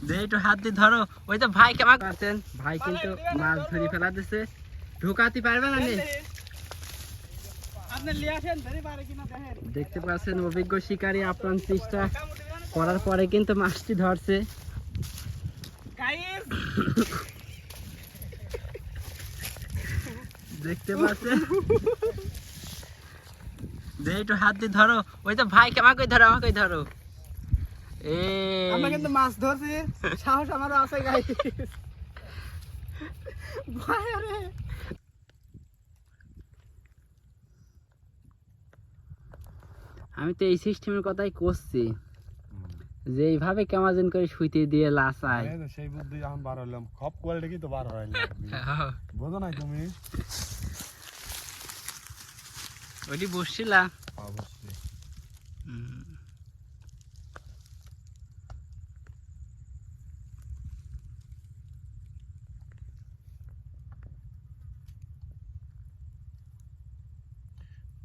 যে একটু হাত দিয়ে ধরো। ওই তো ভাই কেমন আছেন? ভাই কিন্তু মাছ ধরে ফেলা দিছে, ঢোকাতে পারবে না। দেখতে পাচ্ছেন অভিজ্ঞ শিকারী আপ্রাণ চেষ্টা করার পরে কিন্তু মাছটি ধরছে। দেখতে পাচ্ছেন, যে একটু হাত দিয়ে ধরো। ওই তো ভাই আমাকে ধরো, আমাকে ধরো। আমরা কিন্তু মাছ ধরছি, সাহস আমারও আছে গাইস। ভাই আরে আমি তো এই সিস্টেমের কথাই করছি, যে এইভাবে কেমন করে শুইতে দিয়ে লাসায়। সেই বুদ্ধি এখন বার হইলাম, খপ কোয়ালিটি কি তো বার হইলাম, বোঝো নাই তুমি? ওইটি বসছিলা অবশ্যই।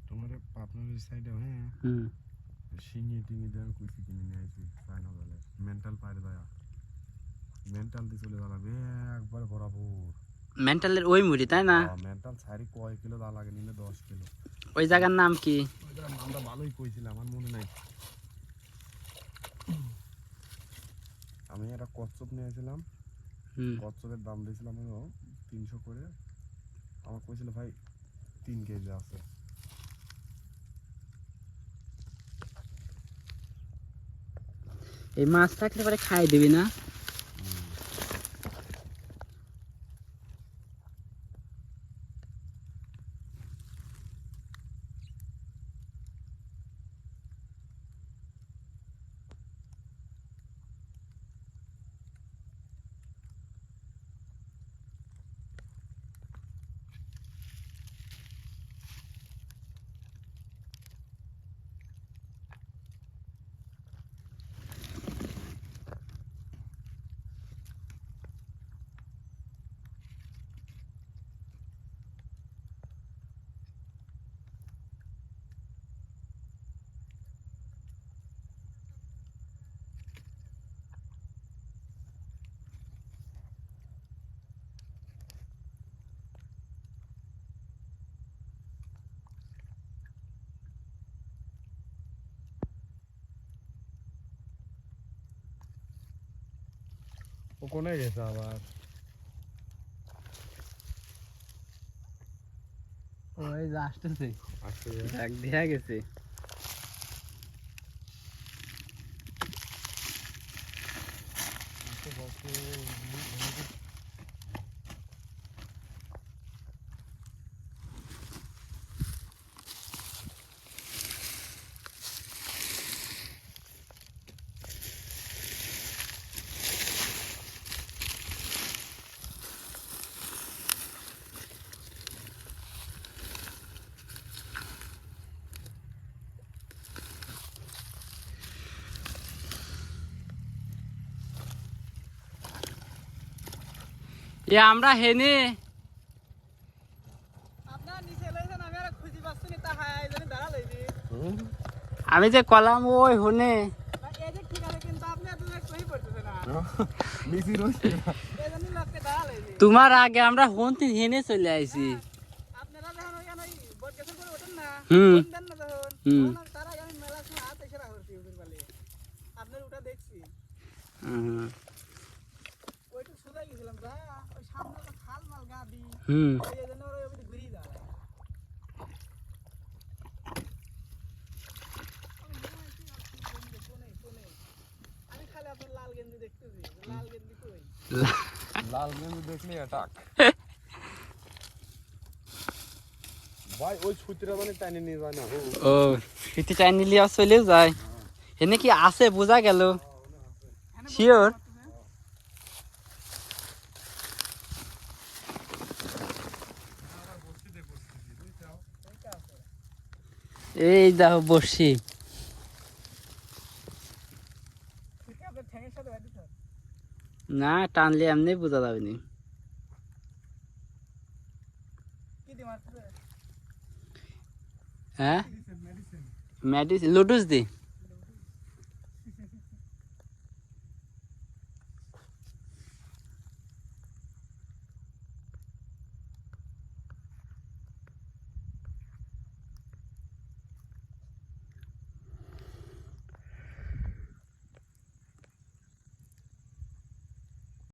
তোমার পার্টনারের সাইডে হ্যাঁ শিঙি টিঙি দেন কুচি কিনে নিয়ে আইছি চায়না বলে মেন্টাল পাইরে দয়া মেন্টাল দিয়ে চলে যাবে একবার বরাবর। মেন্টালের ওই মুড়ি তাই না? মেন্টাল ছাড়ি কয় কিলো দা লাগে নিলে 10 কিলো। ওই জায়গার নাম কি? ওই জায়গার নামটা ভালোই কইছিলাম, আমার মনে নাই। আমি একটা কচ্ছপ নিয়েছিলাম, কচ্ছপের দাম দিয়েছিলাম 300 করে। আমার কইছিল ভাই 3 কেজি আছে। এই মাছ থাকলে পরে খাই দিবি না? ও কোনে গেছে আবার? ওই যে আসতেছে, আসছে এক দেখা গেছে। এ আমরা হেনে আপনার নিচে লইছেন, আমি আর খুঁজি পাচ্ছি না, তা হাই জানি দাঁড়া লইছি। আমি যে কলাম ওই হনে এই যে ঠিক আছে, কিন্তু আপনি এত সহি পড়তেছে না, মিসি রইছে। এই জন্য লোককে দাঁড়া লইছি। তোমার আগে আমরা হনতে হেনে চলে আইছি। আপনারা যখন ওইখানে ওই বোট গেছেন করে ওঠেন না, হুম। ফোন দেন না তখন তার আগে আমি মেলা সময় হাত এসে রাখছি ওদের বলে আপনার ওটা দেখছি। ওইটা সোজা গেছিলাম, যা ওই সামনে একটা খাল মাল গাবি, এই জন্য ওরা ওই ঘুরিয়ে যায়। আমি খালি আপনার লাল গেঞ্জি দেখতেছি, লাল গেঞ্জি কই? লাল গেঞ্জি দেখলি অ্যাটাক। ভাই ওই ছুটিরা মানে টাইনে নিয়ে যায় না। ও ফিতে চাই নিলে চলেও যায়। এনে কি আছে বোঝা গেল? শিওর? এই দেখো বসছি। না টানলে এমনি বোঝা যাবে না। হ্যাঁ মেডিসিন লুডুস দি